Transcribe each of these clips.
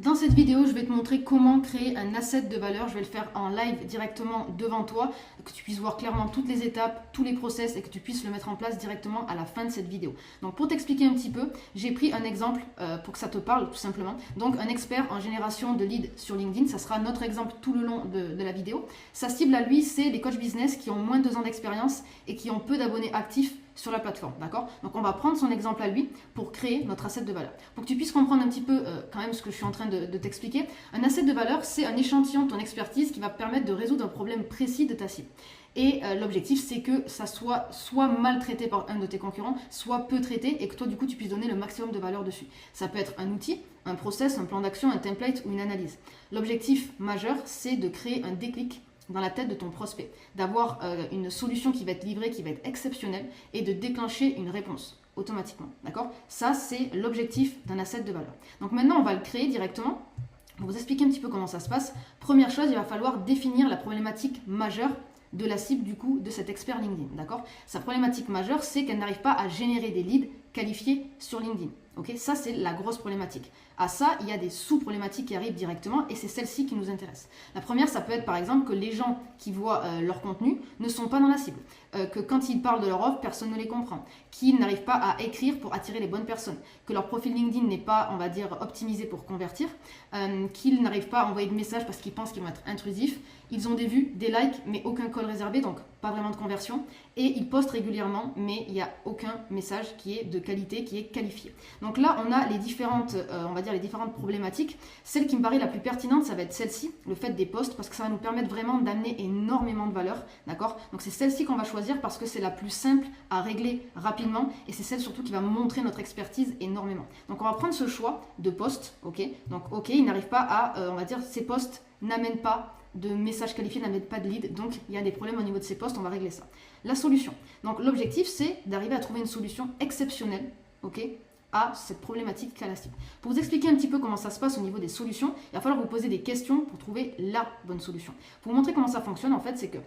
Dans cette vidéo, je vais te montrer comment créer un asset de valeur. Je vais le faire en live directement devant toi, que tu puisses voir clairement toutes les étapes, tous les process et que tu puisses le mettre en place directement à la fin de cette vidéo. Donc pour t'expliquer un petit peu, j'ai pris un exemple pour que ça te parle tout simplement. Donc un expert en génération de leads sur LinkedIn, ça sera notre exemple tout le long de la vidéo. Sa cible à lui, c'est les coachs business qui ont moins de 2 ans d'expérience et qui ont peu d'abonnés actifs sur la plateforme, d'accord? Donc on va prendre son exemple à lui pour créer notre asset de valeur. Pour que tu puisses comprendre un petit peu quand même ce que je suis en train de t'expliquer, un asset de valeur, c'est un échantillon de ton expertise qui va permettre de résoudre un problème précis de ta cible. Et l'objectif, c'est que ça soit maltraité par un de tes concurrents, soit peu traité et que toi, du coup, tu puisses donner le maximum de valeur dessus. Ça peut être un outil, un process, un plan d'action, un template ou une analyse. L'objectif majeur, c'est de créer un déclic dans la tête de ton prospect, d'avoir une solution qui va être livrée, qui va être exceptionnelle et de déclencher une réponse automatiquement, d'accord? Ça, c'est l'objectif d'un asset de valeur. Donc maintenant, on va le créer directement. Pour vous expliquer un petit peu comment ça se passe, première chose, il va falloir définir la problématique majeure de la cible du coup de cet expert LinkedIn, d'accord? Sa problématique majeure, c'est qu'elle n'arrive pas à générer des leads qualifiés sur LinkedIn. Ok, ça, c'est la grosse problématique. À ça, il y a des sous-problématiques qui arrivent directement et c'est celle-ci qui nous intéresse. La première, ça peut être par exemple que les gens qui voient leur contenu ne sont pas dans la cible, que quand ils parlent de leur offre, personne ne les comprend, qu'ils n'arrivent pas à écrire pour attirer les bonnes personnes, que leur profil LinkedIn n'est pas, on va dire, optimisé pour convertir, qu'ils n'arrivent pas à envoyer de messages parce qu'ils pensent qu'ils vont être intrusifs, ils ont des vues, des likes, mais aucun call réservé, donc pas vraiment de conversion, et ils postent régulièrement, mais il n'y a aucun message qui est de qualité, qui est qualifié. Donc là, on a les différentes, on va dire les différentes problématiques. Celle qui me paraît la plus pertinente, ça va être celle-ci, le fait des posts, parce que ça va nous permettre vraiment d'amener énormément de valeur, d'accord? Donc c'est celle-ci qu'on va choisir parce que c'est la plus simple à régler rapidement et c'est celle surtout qui va montrer notre expertise énormément. Donc on va prendre ce choix de posts, ok? Donc ok, il n'arrive pas à, on va dire, ces posts n'amènent pas de messages qualifiés, n'amènent pas de lead, donc il y a des problèmes au niveau de ces posts, on va régler ça. La solution. Donc l'objectif, c'est d'arriver à trouver une solution exceptionnelle, ok, à cette problématique qu'a la cible. Pour vous expliquer un petit peu comment ça se passe au niveau des solutions, il va falloir vous poser des questions pour trouver la bonne solution. Pour vous montrer comment ça fonctionne, en fait, c'est que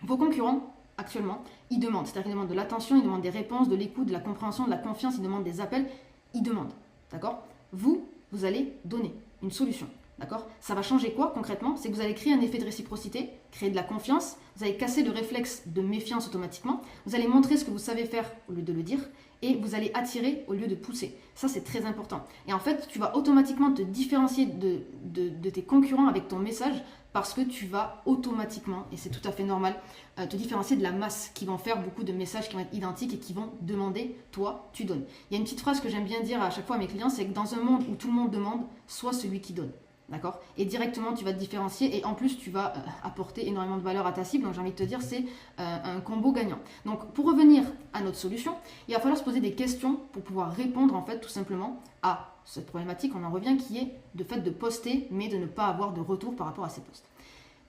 vos concurrents, actuellement, ils demandent, c'est-à-dire qu'ils demandent de l'attention, ils demandent des réponses, de l'écoute, de la compréhension, de la confiance, ils demandent des appels, ils demandent, d'accord? Vous allez donner une solution. D'accord? Ça va changer quoi concrètement? C'est que vous allez créer un effet de réciprocité, créer de la confiance, vous allez casser le réflexe de méfiance automatiquement, vous allez montrer ce que vous savez faire au lieu de le dire et vous allez attirer au lieu de pousser. Ça, c'est très important. Et en fait, tu vas automatiquement te différencier de tes concurrents avec ton message parce que tu vas automatiquement, et c'est tout à fait normal, te différencier de la masse qui vont faire beaucoup de messages qui vont être identiques et qui vont demander, toi, tu donnes. Il y a une petite phrase que j'aime bien dire à chaque fois à mes clients, c'est que dans un monde où tout le monde demande, sois celui qui donne. D'accord? Et directement, tu vas te différencier et en plus, tu vas apporter énormément de valeur à ta cible. Donc, j'ai envie de te dire, c'est un combo gagnant. Donc, pour revenir à notre solution, il va falloir se poser des questions pour pouvoir répondre, en fait, tout simplement à cette problématique, on en revient, qui est de fait de poster, mais de ne pas avoir de retour par rapport à ces posts.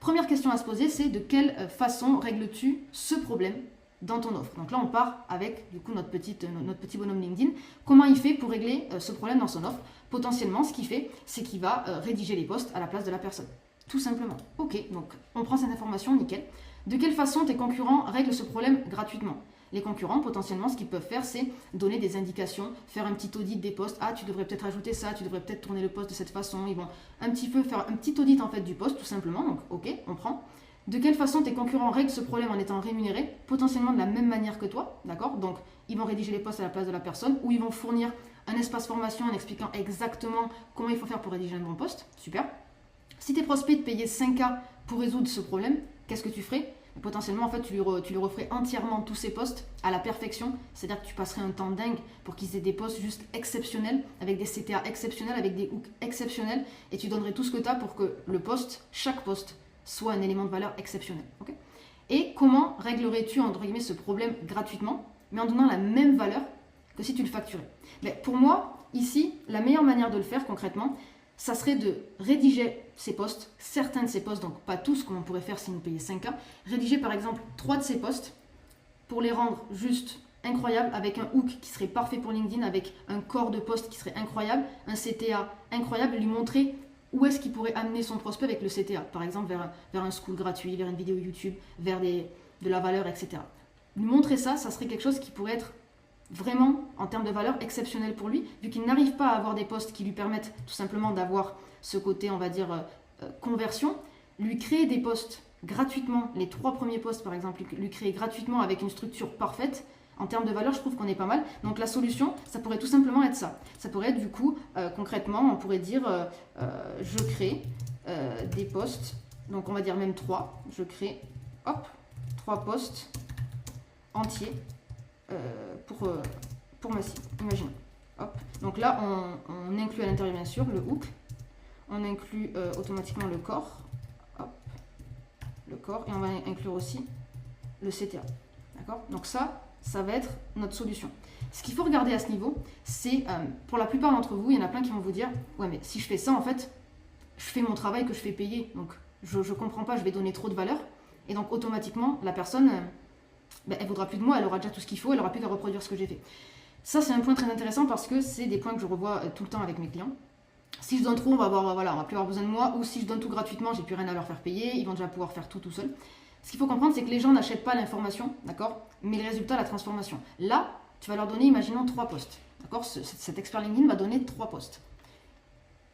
Première question à se poser, c'est de quelle façon règles-tu ce problème dans ton offre? Donc là, on part avec du coup notre petit bonhomme LinkedIn. Comment il fait pour régler ce problème dans son offre? Potentiellement, ce qu'il fait, c'est qu'il va rédiger les posts à la place de la personne. Tout simplement. Ok, donc on prend cette information, nickel. De quelle façon tes concurrents règlent ce problème gratuitement? Les concurrents, potentiellement, ce qu'ils peuvent faire, c'est donner des indications, faire un petit audit des posts. Ah, tu devrais peut-être ajouter ça, tu devrais peut-être tourner le post de cette façon. Ils vont un petit peu faire un petit audit en fait du post, tout simplement. Donc, ok, on prend. De quelle façon tes concurrents règlent ce problème en étant rémunérés, potentiellement de la même manière que toi, d'accord? Donc, ils vont rédiger les posts à la place de la personne ou ils vont fournir un espace formation en expliquant exactement comment il faut faire pour rédiger un bon post. Super. Si tes prospects te payaient 5K pour résoudre ce problème, qu'est-ce que tu ferais? Potentiellement, en fait, tu lui referais entièrement tous ces posts à la perfection. C'est-à-dire que tu passerais un temps dingue pour qu'ils aient des posts juste exceptionnels, avec des CTA exceptionnels, avec des hooks exceptionnels, et tu donnerais tout ce que tu as pour que le post, chaque post, soit un élément de valeur exceptionnel. Okay? Et comment réglerais-tu, entre guillemets, ce problème gratuitement, mais en donnant la même valeur que si tu le facturais? Mais pour moi, ici, la meilleure manière de le faire concrètement, ça serait de rédiger ces posts, certains de ces posts, donc pas tous comme on pourrait faire si nous payait 5K, rédiger par exemple 3 de ces posts pour les rendre juste incroyables, avec un hook qui serait parfait pour LinkedIn, avec un corps de post qui serait incroyable, un CTA incroyable, lui montrer où est-ce qu'il pourrait amener son prospect avec le CTA, par exemple vers un school gratuit, vers une vidéo YouTube, vers de la valeur, etc. Lui montrer ça, ça serait quelque chose qui pourrait être vraiment, en termes de valeur, exceptionnel pour lui, vu qu'il n'arrive pas à avoir des posts qui lui permettent tout simplement d'avoir ce côté, on va dire, conversion, lui créer des posts gratuitement, les 3 premiers posts par exemple, lui créer gratuitement avec une structure parfaite. En termes de valeur, je trouve qu'on est pas mal. Donc la solution, ça pourrait tout simplement être ça. Ça pourrait être du coup, concrètement, on pourrait dire, je crée des posts, donc on va dire même 3. Je crée, hop, 3 posts entiers pour ma cible, imaginons. Hop. Donc là, on inclut à l'intérieur bien sûr le hook, on inclut automatiquement le corps, hop, le corps, et on va inclure aussi le CTA. D'accord? Donc ça va être notre solution. Ce qu'il faut regarder à ce niveau, c'est, pour la plupart d'entre vous, il y en a plein qui vont vous dire, ouais mais si je fais ça, en fait, je fais mon travail que je fais payer, donc je ne comprends pas, je vais donner trop de valeur, et donc automatiquement, la personne, elle voudra plus de moi, elle aura déjà tout ce qu'il faut, elle aura plus qu'à reproduire ce que j'ai fait. Ça, c'est un point très intéressant parce que c'est des points que je revois tout le temps avec mes clients. Si je donne trop, on va plus avoir besoin de moi, ou si je donne tout gratuitement, j'ai plus rien à leur faire payer, ils vont déjà pouvoir faire tout seul. Ce qu'il faut comprendre, c'est que les gens n'achètent pas l'information, d'accord, mais le résultat, la transformation. Là, tu vas leur donner, imaginons, 3 posts, d'accord. Cet expert LinkedIn va donner 3 posts.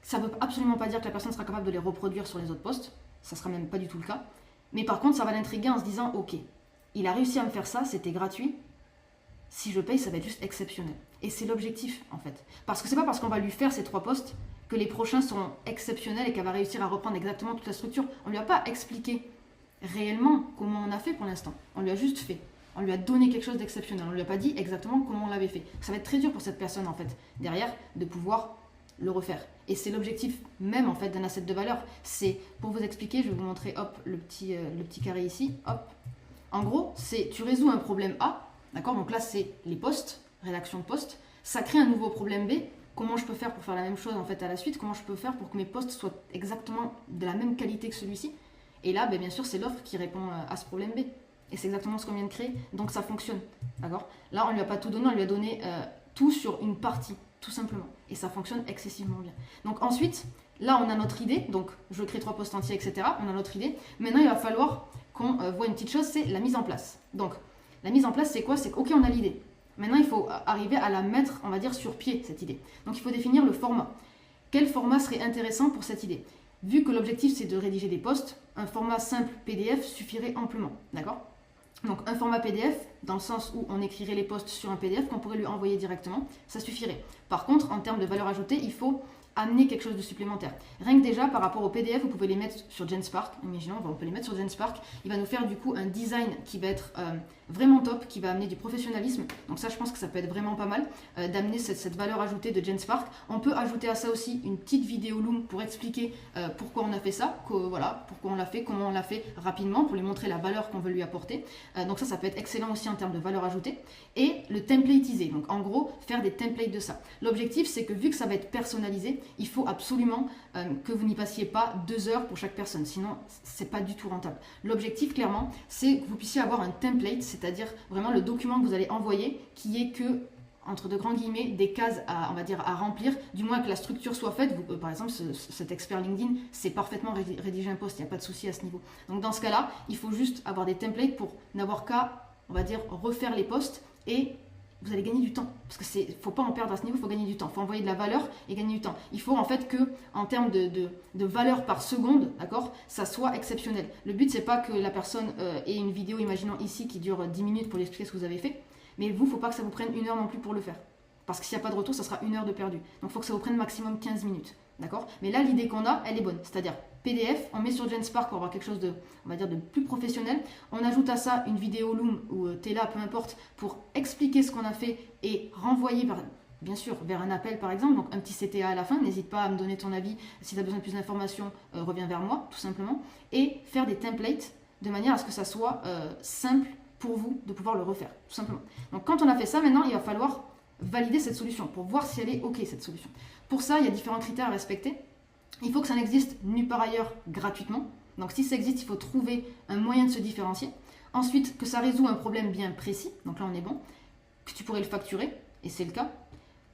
Ça ne veut absolument pas dire que la personne sera capable de les reproduire sur les autres posts, ça ne sera même pas du tout le cas. Mais par contre, ça va l'intriguer en se disant, ok, il a réussi à me faire ça, c'était gratuit, si je paye, ça va être juste exceptionnel. Et c'est l'objectif, en fait. Parce que c'est pas parce qu'on va lui faire ces 3 posts que les prochains seront exceptionnels et qu'elle va réussir à reprendre exactement toute la structure. On ne lui a pas expliqué réellement comment on a fait pour l'instant. On lui a juste fait. On lui a donné quelque chose d'exceptionnel. On ne lui a pas dit exactement comment on l'avait fait. Ça va être très dur pour cette personne, en fait, derrière, de pouvoir le refaire. Et c'est l'objectif même, en fait, d'un asset de valeur. C'est, pour vous expliquer, je vais vous montrer, hop, le petit carré ici, hop. En gros, c'est, tu résous un problème A, d'accord? Donc là, c'est les posts, rédaction de posts. Ça crée un nouveau problème B. Comment je peux faire pour faire la même chose, en fait, à la suite? Comment je peux faire pour que mes posts soient exactement de la même qualité que celui-ci? Et là, bien sûr, c'est l'offre qui répond à ce problème B. Et c'est exactement ce qu'on vient de créer. Donc ça fonctionne. D'accord? Là, on ne lui a pas tout donné, on lui a donné tout sur une partie, tout simplement. Et ça fonctionne excessivement bien. Donc ensuite, là, on a notre idée. Donc je crée 3 posts entiers, etc. On a notre idée. Maintenant, il va falloir qu'on voit une petite chose, c'est la mise en place. Donc la mise en place, c'est quoi? C'est OK, on a l'idée. Maintenant, il faut arriver à la mettre, on va dire, sur pied, cette idée. Donc il faut définir le format. Quel format serait intéressant pour cette idée? Vu que l'objectif, c'est de rédiger des posts, un format simple PDF suffirait amplement, d'accord? Donc un format PDF, dans le sens où on écrirait les posts sur un PDF qu'on pourrait lui envoyer directement, ça suffirait. Par contre, en termes de valeur ajoutée, il faut amener quelque chose de supplémentaire. Rien que déjà, par rapport au PDF, vous pouvez les mettre sur GenSpark. Imaginons, on peut les mettre sur GenSpark. Il va nous faire du coup un design qui va être vraiment top, qui va amener du professionnalisme. Donc ça, je pense que ça peut être vraiment pas mal d'amener cette valeur ajoutée de GenSpark. On peut ajouter à ça aussi une petite vidéo Loom pour expliquer pourquoi on a fait ça, pourquoi on l'a fait, comment on l'a fait rapidement, pour lui montrer la valeur qu'on veut lui apporter. Donc ça peut être excellent aussi en termes de valeur ajoutée. Et le templatiser, donc en gros, faire des templates de ça. L'objectif, c'est que vu que ça va être personnalisé, il faut absolument que vous n'y passiez pas 2 heures pour chaque personne, sinon c'est pas du tout rentable. L'objectif clairement, c'est que vous puissiez avoir un template, c'est-à-dire vraiment le document que vous allez envoyer, qui est que, entre de grands guillemets, des cases à, on va dire, à remplir, du moins que la structure soit faite. Vous, par exemple, cet expert LinkedIn, c'est parfaitement rédiger un post, il n'y a pas de souci à ce niveau. Donc dans ce cas-là, il faut juste avoir des templates pour n'avoir qu'à, on va dire, refaire les posts et vous allez gagner du temps. Parce que ne faut pas en perdre à ce niveau, il faut gagner du temps. Il faut envoyer de la valeur et gagner du temps. Il faut en fait que, en termes de valeur par seconde, d'accord, ça soit exceptionnel. Le but, c'est pas que la personne ait une vidéo, imaginons ici, qui dure 10 minutes pour lui expliquer ce que vous avez fait. Mais vous, il ne faut pas que ça vous prenne 1 heure non plus pour le faire. Parce que s'il n'y a pas de retour, ça sera 1 heure de perdu. Donc il faut que ça vous prenne maximum 15 minutes. D'accord? Mais là, l'idée qu'on a, elle est bonne. C'est-à-dire PDF, on met sur GenSpark pour avoir quelque chose de, on va dire, de plus professionnel. On ajoute à ça une vidéo Loom ou Tela, peu importe, pour expliquer ce qu'on a fait et renvoyer, bien sûr, vers un appel par exemple. Donc un petit CTA à la fin. N'hésite pas à me donner ton avis. Si tu as besoin de plus d'informations, reviens vers moi, tout simplement. Et faire des templates de manière à ce que ça soit simple pour vous de pouvoir le refaire, tout simplement. Donc quand on a fait ça, maintenant, il va falloir valider cette solution pour voir si elle est OK, cette solution. Pour ça, il y a différents critères à respecter. Il faut que ça n'existe nulle part ailleurs gratuitement. Donc si ça existe, il faut trouver un moyen de se différencier. Ensuite, que ça résout un problème bien précis. Donc là, on est bon. Que tu pourrais le facturer, et c'est le cas.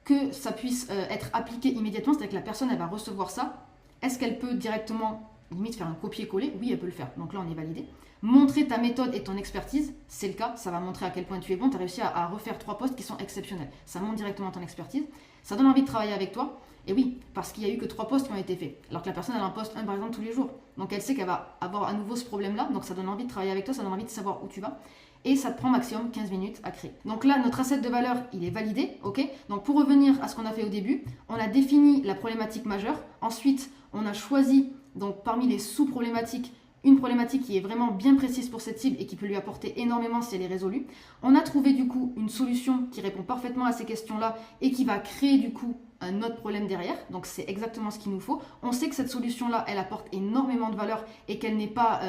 Que ça puisse être appliqué immédiatement, c'est-à-dire que la personne, elle va recevoir ça. Est-ce qu'elle peut directement, limite, faire un copier-coller? Oui, elle peut le faire. Donc là, on est validé. Montrer ta méthode et ton expertise, c'est le cas. Ça va montrer à quel point tu es bon. Tu as réussi à refaire 3 posts qui sont exceptionnels. Ça montre directement ton expertise. Ça donne envie de travailler avec toi. Et oui, parce qu'il n'y a eu que 3 posts qui ont été faits. Alors que la personne, elle en poste un par exemple tous les jours. Donc elle sait qu'elle va avoir à nouveau ce problème-là. Donc ça donne envie de travailler avec toi, ça donne envie de savoir où tu vas. Et ça te prend maximum 15 minutes à créer. Donc là, notre asset de valeur, il est validé, ok? Donc pour revenir à ce qu'on a fait au début, on a défini la problématique majeure. Ensuite, on a choisi, donc parmi les sous-problématiques, une problématique qui est vraiment bien précise pour cette cible et qui peut lui apporter énormément si elle est résolue. On a trouvé du coup une solution qui répond parfaitement à ces questions-là et qui va créer du coup un autre problème derrière. Donc c'est exactement ce qu'il nous faut. On sait que cette solution-là, elle apporte énormément de valeur et qu'elle n'est pas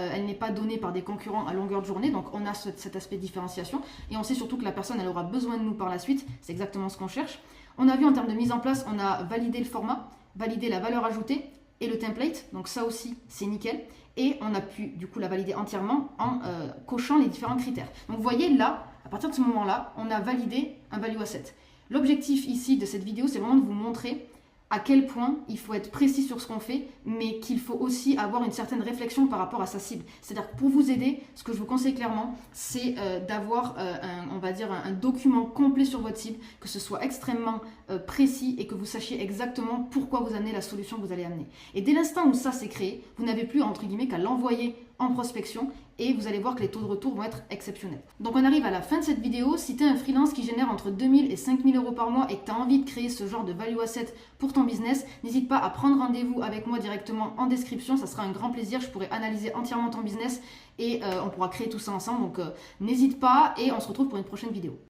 donnée par des concurrents à longueur de journée. Donc on a cet aspect de différenciation et on sait surtout que la personne, elle aura besoin de nous par la suite. C'est exactement ce qu'on cherche. On a vu en termes de mise en place, on a validé le format, validé la valeur ajoutée et le template. Donc ça aussi, c'est nickel. Et on a pu du coup la valider entièrement en cochant les différents critères. Donc vous voyez là, à partir de ce moment-là, on a validé un value asset. L'objectif ici de cette vidéo, c'est vraiment de vous montrer à quel point il faut être précis sur ce qu'on fait, mais qu'il faut aussi avoir une certaine réflexion par rapport à sa cible. C'est-à-dire que pour vous aider, ce que je vous conseille clairement, c'est d'avoir un document complet sur votre cible, que ce soit extrêmement précis et que vous sachiez exactement pourquoi vous amenez la solution que vous allez amener. Et dès l'instant où ça s'est créé, vous n'avez plus entre guillemets qu'à l'envoyer en prospection et vous allez voir que les taux de retour vont être exceptionnels. Donc on arrive à la fin de cette vidéo. Si tu es un freelance qui génère entre 2000 et 5000 euros par mois et que tu as envie de créer ce genre de value asset pour ton business, n'hésite pas à prendre rendez-vous avec moi directement en description. Ça sera un grand plaisir. Je pourrai analyser entièrement ton business et on pourra créer tout ça ensemble. Donc n'hésite pas et on se retrouve pour une prochaine vidéo.